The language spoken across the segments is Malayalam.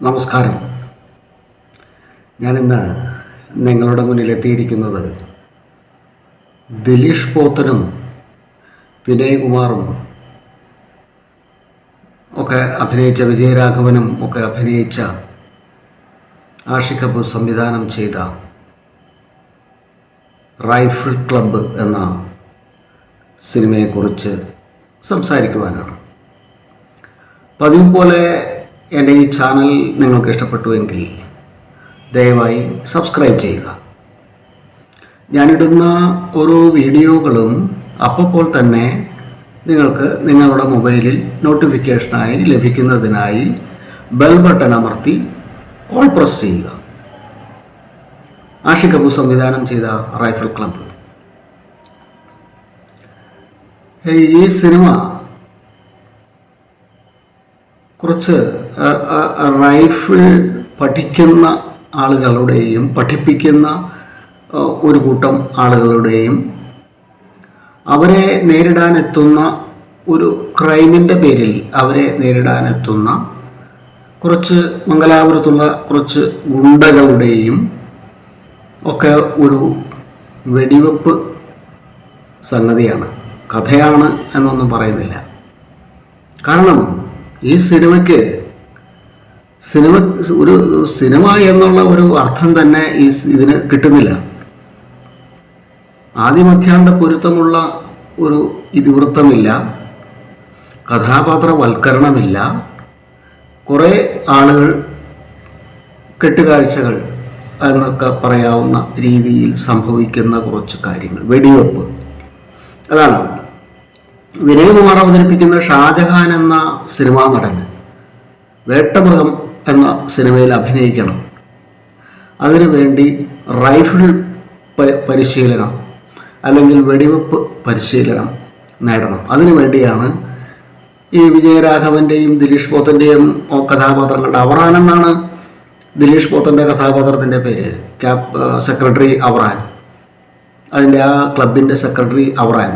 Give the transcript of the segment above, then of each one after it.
നമസ്കാരം. ഞാനിന്ന് നിങ്ങളുടെ മുന്നിലെത്തിയിരിക്കുന്നത് ദിലീഷ് പോത്തനും വിനയകുമാറും ഒക്കെ അഭിനയിച്ച, വിജയരാഘവനും ഒക്കെ അഭിനയിച്ച, ആഷിഖ് കപൂർ സംവിധാനം ചെയ്ത റൈഫിൾ ക്ലബ്ബ് എന്ന സിനിമയെക്കുറിച്ച് സംസാരിക്കുവാനാണ്. പതിവ് പോലെ എൻ്റെ ഈ ചാനൽ നിങ്ങൾക്ക് ഇഷ്ടപ്പെട്ടുവെങ്കിൽ ദയവായി സബ്സ്ക്രൈബ് ചെയ്യുക. ഞാനിടുന്ന ഓരോ വീഡിയോകളും അപ്പോൾ തന്നെ നിങ്ങൾക്ക് നിങ്ങളുടെ മൊബൈലിൽ നോട്ടിഫിക്കേഷനായി ലഭിക്കുന്നതിനായി ബെൽ ബട്ടൺ അമർത്തി ഓൾ പ്രസ് ചെയ്യുക. ആഷിഖ് കപൂർ സംവിധാനം ചെയ്ത റൈഫിൾ ക്ലബ്ബ്. ഈ സിനിമ കുറച്ച് റൈഫിൾ പഠിക്കുന്ന ആളുകളുടെയും പഠിപ്പിക്കുന്ന ഒരു കൂട്ടം ആളുകളുടെയും അവരെ നേരിടാനെത്തുന്ന ഒരു ക്രൈമിൻ്റെ പേരിൽ അവരെ നേരിടാനെത്തുന്ന കുറച്ച് മംഗലാപുരത്തുള്ള കുറച്ച് ഗുണ്ടകളുടെയും ഒക്കെ ഒരു വെടിവെപ്പ് സംഗതിയാണ്. കഥയാണ് എന്നൊന്നും പറയുന്നില്ല. കാരണം ഈ ഒരു സിനിമ എന്നുള്ള ഒരു അർത്ഥം തന്നെ ഇതിന് കിട്ടുന്നില്ല. ആദിമധ്യാന്ത പൊരുത്തമുള്ള ഒരു ഇതിവൃത്തമില്ല, കഥാപാത്രവൽക്കരണമില്ല, കുറേ ആളുകൾ കെട്ടുകാഴ്ചകൾ എന്നൊക്കെ പറയാവുന്ന രീതിയിൽ സംഭവിക്കുന്ന കുറച്ച് കാര്യങ്ങൾ. വെടിവെപ്പ്, അതാണ്. വിനയകുമാർ അവതരിപ്പിക്കുന്ന ഷാജഹാൻ എന്ന സിനിമാ നടന് വേട്ടമൃഗം എന്ന സിനിമയിൽ അഭിനയിക്കണം. അതിനുവേണ്ടി റൈഫിൾ പരിശീലനം അല്ലെങ്കിൽ വെടിവെപ്പ് പരിശീലനം നേടണം. അതിനുവേണ്ടിയാണ് ഈ വിജയരാഘവൻ്റെയും ദിലീഷ് പോത്തൻ്റെയും കഥാപാത്രങ്ങളുടെ, അവറാൻ എന്നാണ് ദിലീഷ് പോത്തൻ്റെ കഥാപാത്രത്തിൻ്റെ പേര്, സെക്രട്ടറി അവറാൻ, അതിൻ്റെ ആ ക്ലബിൻ്റെ സെക്രട്ടറി അവറാൻ.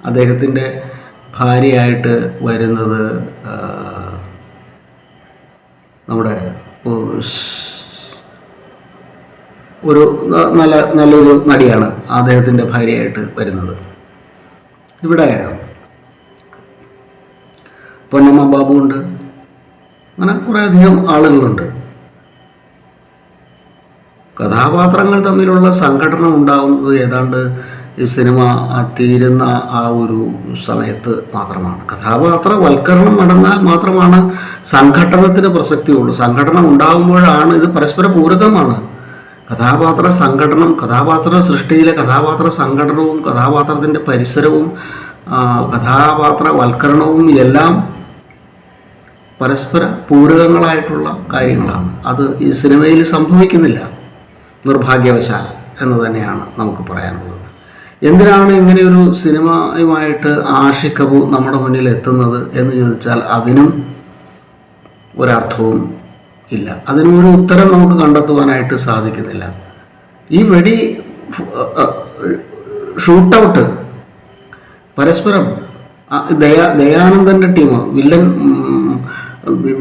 അദ്ദേഹത്തിൻ്റെ ഭാര്യയായിട്ട് വരുന്നത് നമ്മുടെ ഒരു നല്ലൊരു നടിയാണ് അദ്ദേഹത്തിൻ്റെ ഭാര്യയായിട്ട് വരുന്നത്. ഇവിടെ പൊന്നമ്മ ബാബു ഉണ്ട്, അങ്ങനെ കുറേയധികം ആളുകളുണ്ട്. കഥാപാത്രങ്ങൾ തമ്മിലുള്ള സംഘടന ഉണ്ടാകുന്നത് ഏതാണ്ട് ഈ സിനിമ തീരുന്ന ആ ഒരു സമയത്ത് മാത്രമാണ്. കഥാപാത്രവൽക്കരണം നടന്നാൽ മാത്രമാണ് സംഘടനത്തിന് പ്രസക്തിയുള്ളൂ. സംഘടന ഉണ്ടാകുമ്പോഴാണ് ഇത് പരസ്പര പൂരകമാണ്. കഥാപാത്ര സംഘടനം, കഥാപാത്ര സൃഷ്ടിയിലെ കഥാപാത്ര സംഘടനവും കഥാപാത്രത്തിൻ്റെ പരിസരവും കഥാപാത്രവൽക്കരണവും എല്ലാം പരസ്പര പൂരകങ്ങളായിട്ടുള്ള കാര്യങ്ങളാണ്. അത് ഈ സിനിമയിൽ സംഭവിക്കുന്നില്ല, നിർഭാഗ്യവശാൽ എന്ന് തന്നെയാണ് നമുക്ക് പറയാനുള്ളത്. എന്തിനാണ് ഇങ്ങനെയൊരു സിനിമയുമായിട്ട് ആഷിഖ് കപൂർ നമ്മുടെ മുന്നിൽ എത്തുന്നത് എന്ന് ചോദിച്ചാൽ അതിനും ഒരർത്ഥവും ഇല്ല. അതിനും ഒരു ഉത്തരം നമുക്ക് കണ്ടെത്തുവാനായിട്ട് സാധിക്കുന്നില്ല. ഈ ഷൂട്ടൗട്ട് പരസ്പരം ദയാനന്ദൻ്റെ ടീം,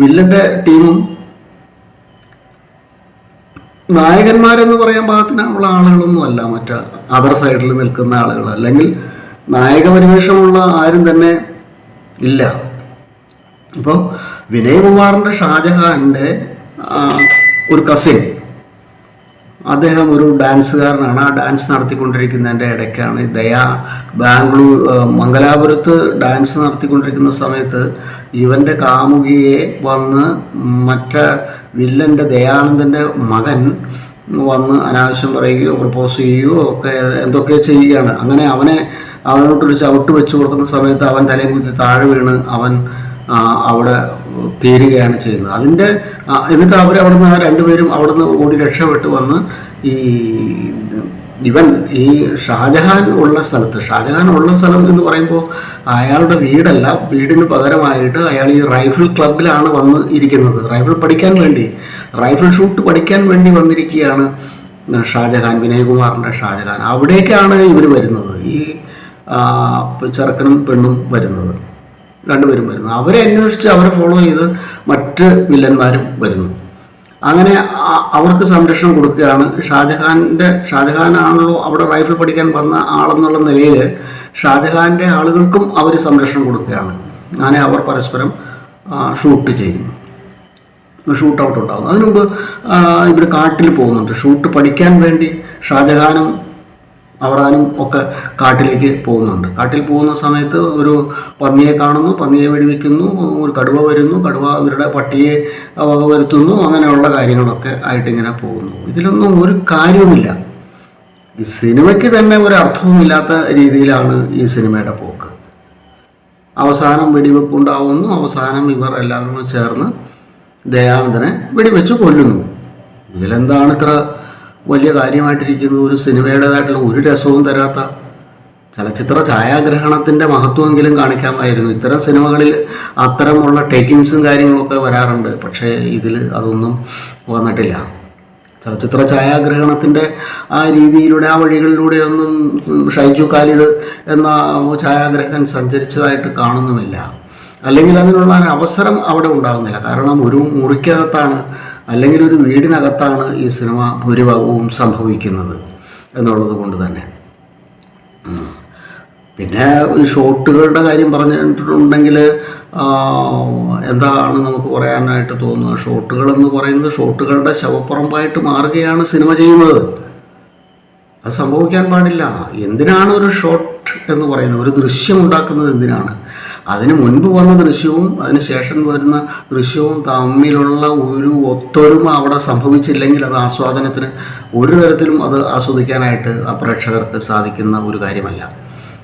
വില്ലൻ്റെ ടീമും നായകന്മാരെന്ന് പറയാൻ പാകത്തിനുള്ള ആളുകളൊന്നും അല്ല, മറ്റ് അതർ സൈഡിൽ നിൽക്കുന്ന ആളുകൾ, അല്ലെങ്കിൽ നായക പരിവേഷമുള്ള ആരും തന്നെ ഇല്ല. ഇപ്പോൾ വിനയകുമാറിൻ്റെ ഷാജഹാൻ്റെ ഒരു കസിൻ, അദ്ദേഹം ഒരു ഡാൻസുകാരനാണ്. ആ ഡാൻസ് നടത്തിക്കൊണ്ടിരിക്കുന്നതിൻ്റെ ഇടയ്ക്കാണ് മംഗലാപുരത്ത് ഡാൻസ് നടത്തിക്കൊണ്ടിരിക്കുന്ന സമയത്ത് ഇവൻ്റെ കാമുകിയെ വന്ന് വില്ലൻ്റെ ദയാനന്ദൻ്റെ മകൻ വന്ന് അനാവശ്യം പറയുകയോ പ്രപ്പോസ് ചെയ്യുകയോ ഒക്കെ എന്തൊക്കെയോ ചെയ്യുകയാണ്. അങ്ങനെ അവനോട്ടൊരു ചവിട്ട് വെച്ച് കൊടുക്കുന്ന സമയത്ത് അവൻ തലയും കുത്തി താഴെ വീണ് അവൻ അവിടെ തീരുകയാണ് ചെയ്യുന്നത്. എന്നിട്ട് അവിടുന്ന് രണ്ടുപേരും അവിടുന്ന് ഓടി രക്ഷപ്പെട്ട് വന്ന് ഈ ഷാജഹാൻ ഉള്ള സ്ഥലം എന്ന് പറയുമ്പോൾ അയാളുടെ വീടല്ല, വീടിന് പകരമായിട്ട് അയാൾ ഈ റൈഫിൾ ക്ലബിലാണ് വന്ന് ഇരിക്കുന്നത്. റൈഫിൾ പഠിക്കാൻ വേണ്ടി, റൈഫിൾ ഷൂട്ട് പഠിക്കാൻ വേണ്ടി വന്നിരിക്കുകയാണ് ഷാജഹാൻ, വിനയകുമാറിൻ്റെ ഷാജഹാൻ. അവിടേക്കാണ് ഇവർ വരുന്നത്, ഈ ചെറുക്കനും പെണ്ണും വരുന്നത്. രണ്ടുപേരും വരുന്നു. അവരെ അന്വേഷിച്ച് അവരെ ഫോളോ ചെയ്ത് മറ്റ് വില്ലന്മാരും വരുന്നു. അങ്ങനെ അവർക്ക് സംരക്ഷണം കൊടുക്കുകയാണ്. ഷാജഹാനാണല്ലോ അവിടെ റൈഫിൾ പഠിക്കാൻ വന്ന ആളെന്നുള്ള നിലയിൽ ഷാജഹാൻ്റെ ആളുകൾക്കും അവർ സംരക്ഷണം കൊടുക്കുകയാണ്. അങ്ങനെ അവർ പരസ്പരം ഷൂട്ട് ചെയ്യുന്നു, ഷൂട്ട് ഔട്ട് ഉണ്ടാകുന്നു. അതിനുമുമ്പ് ഇവർ കാട്ടിൽ പോകുന്നുണ്ട്. ഷൂട്ട് പഠിക്കാൻ വേണ്ടി ഷാജഹാനും അവറാനും ഒക്കെ കാട്ടിലേക്ക് പോകുന്നുണ്ട്. കാട്ടിൽ പോകുന്ന സമയത്ത് ഒരു പന്നിയെ കാണുന്നു, പന്നിയെ വെടിവെക്കുന്നു, ഒരു കടുവ വരുന്നു, കടുവ ഇവരുടെ പട്ടിയെ വകവരുത്തുന്നു. അങ്ങനെയുള്ള കാര്യങ്ങളൊക്കെ ആയിട്ടിങ്ങനെ പോകുന്നു. ഇതിലൊന്നും ഒരു കാര്യവുമില്ല. ഈ സിനിമയ്ക്ക് തന്നെ ഒരു അർത്ഥവുമില്ലാത്ത രീതിയിലാണ് ഈ സിനിമയുടെ പോക്ക്. അവസാനം വെടിവെപ്പുണ്ടാവുന്നു. അവസാനം ഇവർ എല്ലാവരും ചേർന്ന് ദയാനന്ദനെ വെടിവെച്ച് കൊല്ലുന്നു. ഇതിലെന്താണ് ഇത്ര വലിയ കാര്യമായിട്ടിരിക്കുന്നത്? ഒരു സിനിമയുടേതായിട്ടുള്ള ഒരു രസവും തരാത്ത ചലച്ചിത്ര ഛായാഗ്രഹണത്തിൻ്റെ മഹത്വമെങ്കിലും കാണിക്കാമായിരുന്നു. ഇത്തരം സിനിമകളിൽ അത്തരമുള്ള ടേക്കിങ്സും കാര്യങ്ങളൊക്കെ വരാറുണ്ട്. പക്ഷേ ഇതിൽ അതൊന്നും വന്നിട്ടില്ല. ചലച്ചിത്ര ഛായാഗ്രഹണത്തിൻ്റെ ആ രീതിയിലൂടെ ആ വഴികളിലൂടെയൊന്നും ഷൈജു ഖാലിദ് എന്ന ഛായാഗ്രഹകൻ സഞ്ചരിച്ചതായിട്ട് കാണുന്നുമില്ല. അല്ലെങ്കിൽ അതിനുള്ള അവസരം അവിടെ ഉണ്ടാകുന്നില്ല. കാരണം ഒരു മുറിക്കകത്താണ് അല്ലെങ്കിൽ ഒരു വീടിനകത്താണ് ഈ സിനിമ ഭൂരിഭാഗവും സംഭവിക്കുന്നത് എന്നുള്ളത് കൊണ്ട് തന്നെ. പിന്നെ ഷോട്ടുകളുടെ കാര്യം പറഞ്ഞിട്ടുണ്ടെങ്കിൽ എന്താണ് നമുക്ക് പറയാനായിട്ട് തോന്നുന്നത്? ഷോട്ടുകളെന്ന് പറയുന്നത് ഷോട്ടുകളുടെ ശവപ്പുറമ്പായിട്ട് മാറുകയാണ് സിനിമ ചെയ്യുന്നത്. അത് സംഭവിക്കാൻ പാടില്ല. എന്തിനാണ് ഒരു ഷോട്ട് എന്ന് പറയുന്നത്? ഒരു ദൃശ്യം ഉണ്ടാക്കുന്നത് എന്തിനാണ്? അതിന് മുൻപ് വന്ന ദൃശ്യവും അതിന് ശേഷം വരുന്ന ദൃശ്യവും തമ്മിലുള്ള ഒരു ഒത്തൊരുമ അവിടെ സംഭവിച്ചില്ലെങ്കിൽ അത് ആസ്വാദനത്തിന് ഒരു തരത്തിലും അത് ആസ്വദിക്കാനായിട്ട് ആ പ്രേക്ഷകർക്ക് സാധിക്കുന്ന ഒരു കാര്യമല്ല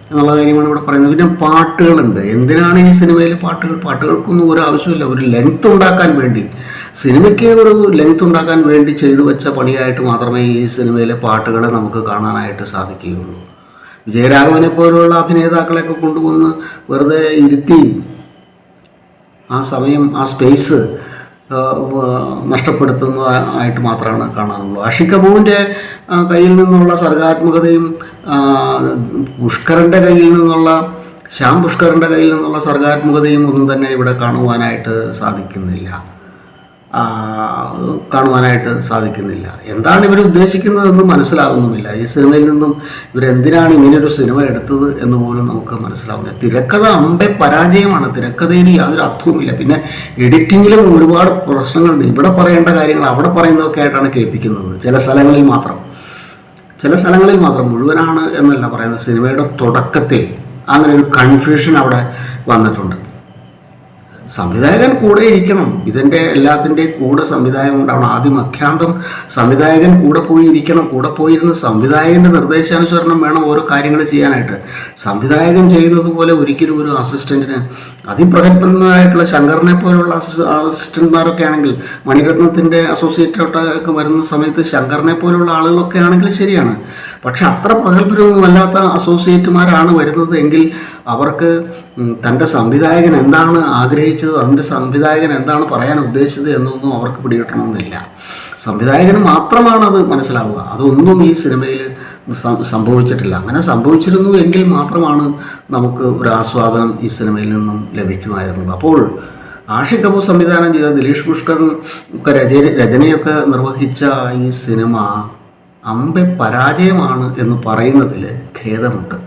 എന്നുള്ള കാര്യമാണ് ഇവിടെ പറയുന്നത്. പിന്നെ പാട്ടുകളുണ്ട്. എന്തിനാണ് ഈ സിനിമയിൽ പാട്ടുകൾക്കൊന്നും ഒരു ആവശ്യമില്ല. ഒരു ലെങ്ത് ഉണ്ടാക്കാൻ വേണ്ടി, സിനിമയ്ക്ക് ഒരു ലെങ്ത് ഉണ്ടാക്കാൻ വേണ്ടി ചെയ്തു വെച്ച പണിയായിട്ട് മാത്രമേ ഈ സിനിമയിലെ പാട്ടുകളെ നമുക്ക് കാണാനായിട്ട് സാധിക്കുകയുള്ളൂ. വിജയരാഘവനെ പോലുള്ള അഭിനേതാക്കളെയൊക്കെ കൊണ്ടുവന്ന് വെറുതെ ഇരുത്തി ആ സമയം ആ സ്പേസ് നഷ്ടപ്പെടുത്തുന്നതായിട്ട് മാത്രമാണ് കാണാനുള്ളൂ. ആഷിഖ് കപൂറിൻ്റെ കയ്യിൽ നിന്നുള്ള സർഗാത്മകതയും പുഷ്കറിൻ്റെ കയ്യിൽ നിന്നുള്ള ശ്യാം പുഷ്കറിൻ്റെ കയ്യിൽ നിന്നുള്ള സർഗാത്മകതയും ഒന്നും തന്നെ ഇവിടെ കാണുവാനായിട്ട് സാധിക്കുന്നില്ല. എന്താണ് ഇവർ ഉദ്ദേശിക്കുന്നതെന്ന് മനസ്സിലാകുന്നുമില്ല. ഈ സിനിമയിൽ നിന്നും ഇവരെന്തിനാണ് ഇങ്ങനെയൊരു സിനിമ എടുത്തത് എന്ന് പോലും നമുക്ക് മനസ്സിലാവുന്നില്ല. തിരക്കഥ അമ്പെ പരാജയമാണ്. തിരക്കഥയിൽ യാതൊരു അർത്ഥവുമില്ല. പിന്നെ എഡിറ്റിങ്ങിലും ഒരുപാട് പ്രശ്നങ്ങളുണ്ട്. ഇവിടെ പറയേണ്ട കാര്യങ്ങൾ അവിടെ പറയുന്നതൊക്കെ ആയിട്ടാണ് കേൾപ്പിക്കുന്നത്. ചില സ്ഥലങ്ങളിൽ മാത്രം മുഴുവനാണ് എന്നല്ല പറയുന്നത്. സിനിമയുടെ തുടക്കത്തിൽ അങ്ങനെ ഒരു കൺഫ്യൂഷൻ അവിടെ വന്നിട്ടുണ്ട്. സംവിധായകൻ കൂടെ ഇരിക്കണം. ഇതിൻ്റെ എല്ലാത്തിൻ്റെയും കൂടെ സംവിധായകൻ ഉണ്ടാവണം. ആദ്യം അഖ്യാന്തം സംവിധായകൻ കൂടെ പോയിരിക്കണം. കൂടെ പോയിരുന്ന് സംവിധായകൻ്റെ നിർദ്ദേശാനുസരണം വേണം ഓരോ കാര്യങ്ങൾ ചെയ്യാനായിട്ട്. സംവിധായകൻ ചെയ്യുന്നത് പോലെ ഒരിക്കലും ഒരു അസിസ്റ്റൻറ്റിന്, അതിപ്രഗത്ഭനായിട്ടുള്ള ശങ്കറിനെ പോലുള്ള അസിസ്റ്റന്റ്മാരൊക്കെ ആണെങ്കിൽ, മണിരത്നത്തിൻ്റെ അസോസിയേറ്റായിട്ടൊക്കെ വരുന്ന സമയത്ത് ശങ്കറിനെ പോലുള്ള ആളുകളൊക്കെ ആണെങ്കിൽ ശരിയാണ്. പക്ഷെ അത്ര പ്രഗത്ഭരൊന്നും അല്ലാത്ത അസോസിയേറ്റുമാരാണ് വരുന്നത് എങ്കിൽ അവർക്ക് തൻ്റെ സംവിധായകൻ എന്താണ് ആഗ്രഹിച്ചത്, അതിൻ്റെ സംവിധായകൻ എന്താണ് പറയാൻ ഉദ്ദേശിച്ചത് എന്നൊന്നും അവർക്ക് പിടികിട്ടണമെന്നില്ല. സംവിധായകന് മാത്രമാണ് അത് മനസ്സിലാവുക. അതൊന്നും ഈ സിനിമയിൽ സംഭവിച്ചിട്ടില്ല. അങ്ങനെ സംഭവിച്ചിരുന്നു എങ്കിൽ മാത്രമാണ് നമുക്ക് ഒരു ആസ്വാദനം ഈ സിനിമയിൽ നിന്നും ലഭിക്കുമായിരുന്നുള്ളൂ. അപ്പോൾ ആഷിഖ് കപൂർ സംവിധാനം ചെയ്ത, ദിലീഷ് പുഷ്കർ ഒക്കെ രചനയൊക്കെ നിർവഹിച്ച ഈ സിനിമ അമ്പെ പരാജയമാണ് എന്ന് പറയുന്നതിൽ ഖേദമുണ്ട്.